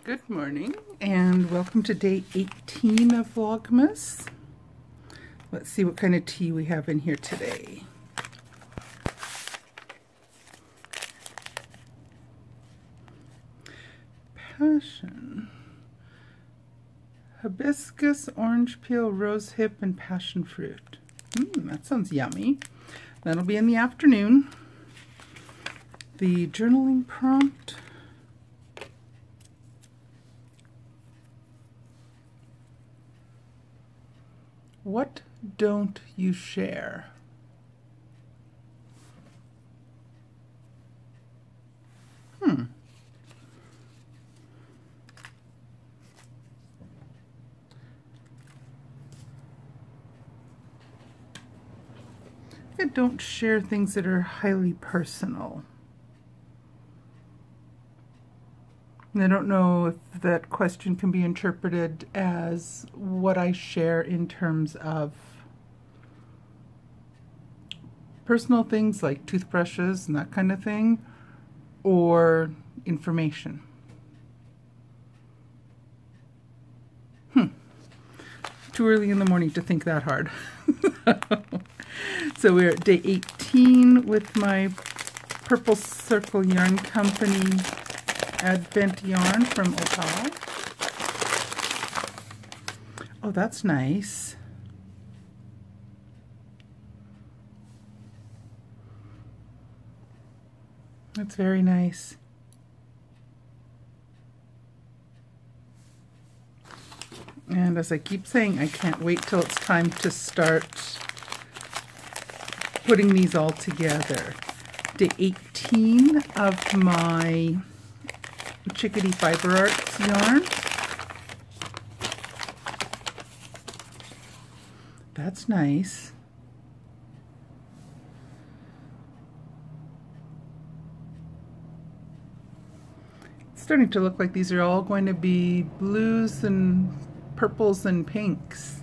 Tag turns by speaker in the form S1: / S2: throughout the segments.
S1: Good morning and welcome to day 18 of Vlogmas. Let's see what kind of tea we have in here today. Passion. Hibiscus, orange peel, rose hip, and passion fruit. That sounds yummy. That'll be in the afternoon. The journaling prompt. What don't you share? I don't share things that are highly personal. And I don't know if that question can be interpreted as what I share in terms of personal things like toothbrushes and that kind of thing, or information. Too early in the morning to think that hard. So we're at day 18 with my Purple Circle Yarn Company Advent yarn from Opal. Oh, that's nice. That's very nice. And as I keep saying, I can't wait till it's time to start putting these all together. Day 18 of my Chickadee Fiber Arts yarn. That's nice. It's starting to look like these are all going to be blues and purples and pinks.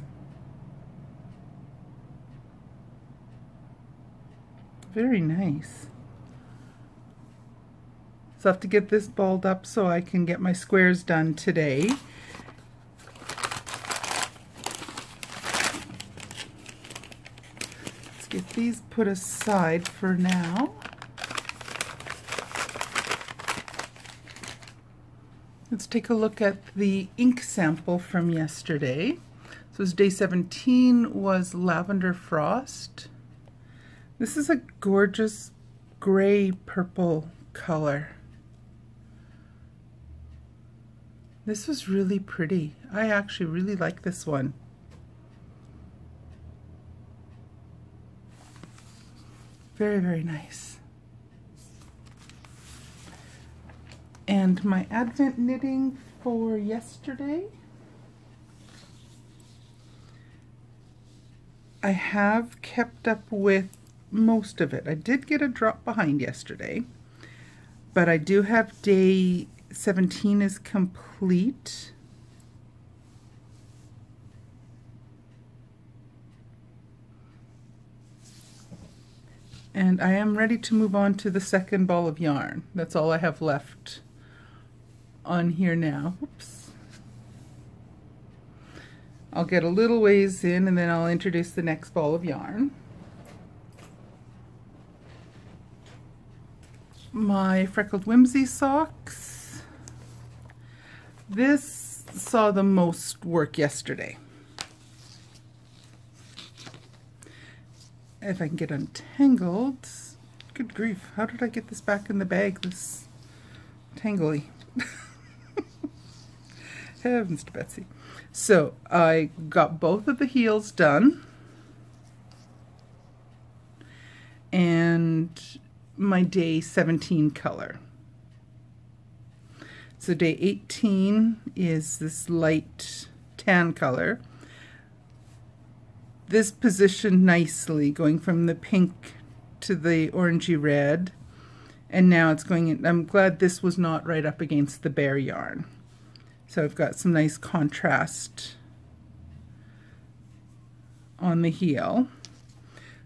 S1: Very nice. So I have to get this balled up so I can get my squares done today. Let's get these put aside for now. Let's take a look at the ink sample from yesterday. So day 17 was Lavender Frost. This is a gorgeous gray purple color. This was really pretty. I actually really like this one. Very, very nice. And my Advent knitting for yesterday, I have kept up with most of it. I did get a drop behind yesterday, but I do have day 17 is complete. And I am ready to move on to the second ball of yarn. That's all I have left on here now. Oops. I'll get a little ways in and then I'll introduce the next ball of yarn. My Freckled Whimsy socks. This saw the most work yesterday. If I can get untangled. Good grief, how did I get this back in the bag this tangly? Heavens to Betsy. So I got both of the heels done. And my day 17 color. So day 18 is this light tan color. This positioned nicely, going from the pink to the orangey red, and now it's going in. I'm glad this was not right up against the bare yarn. So I've got some nice contrast on the heel.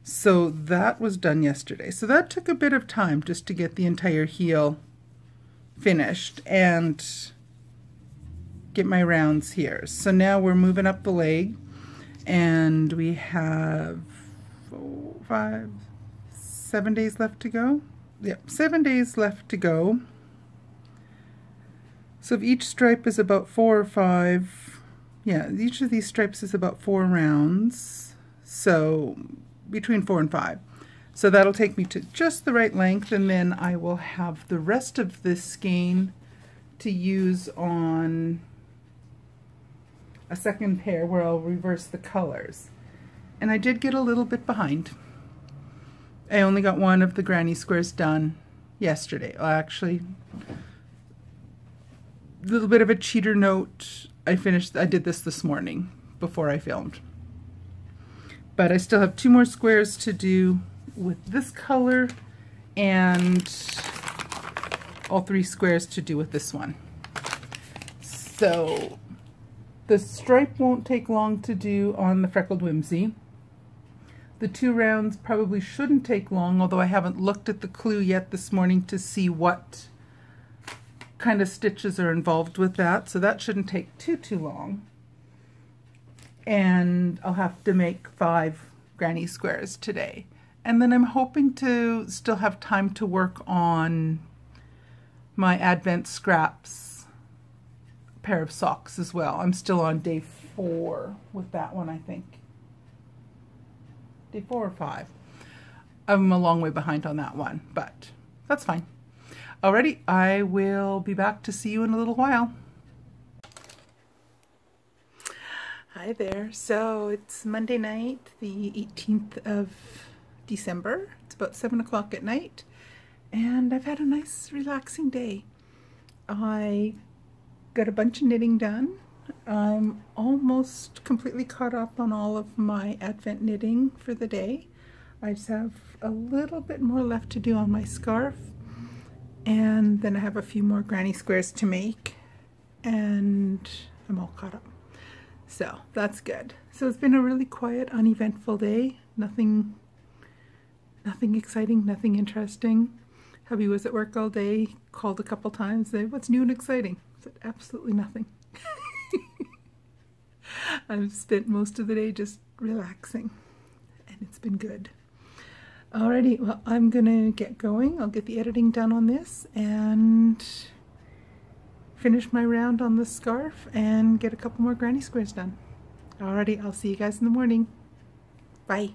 S1: So that was done yesterday. So that took a bit of time just to get the entire heel finished, and get my rounds here. So now we're moving up the leg, and we have 4, 5, 7 days left to go. Yep, 7 days left to go. So if each stripe is about 4 or 5, yeah, each of these stripes is about 4 rounds, so between 4 and 5. So that'll take me to just the right length, and then I will have the rest of this skein to use on a second pair where I'll reverse the colors. And I did get a little bit behind. I only got one of the granny squares done yesterday. Well, actually, a little bit of a cheater note. I did this morning before I filmed. But I still have 2 more squares to do with this color, and all 3 squares to do with this one. So the stripe won't take long to do on the Freckled Whimsy. The 2 rounds probably shouldn't take long, although I haven't looked at the clue yet this morning to see what kind of stitches are involved with that, so that shouldn't take too long. And I'll have to make 5 granny squares today. And then I'm hoping to still have time to work on my Advent Scraps pair of socks as well. I'm still on day 4 with that one, I think. Day 4 or 5. I'm a long way behind on that one, but that's fine. Alrighty, I will be back to see you in a little while. Hi there. So it's Monday night, the 18th of December. It's about 7 o'clock at night, and I've had a nice relaxing day. I got a bunch of knitting done. I'm almost completely caught up on all of my Advent knitting for the day. I just have a little bit more left to do on my scarf, and then I have a few more granny squares to make, and I'm all caught up. So that's good. So it's been a really quiet, uneventful day. Nothing exciting, nothing interesting. Hubby was at work all day, called a couple times, said, "What's new and exciting?" I said, "Absolutely nothing." I've spent most of the day just relaxing, and it's been good. Alrighty, well, I'm gonna get going. I'll get the editing done on this and finish my round on the scarf and get a couple more granny squares done. Alrighty, I'll see you guys in the morning. Bye.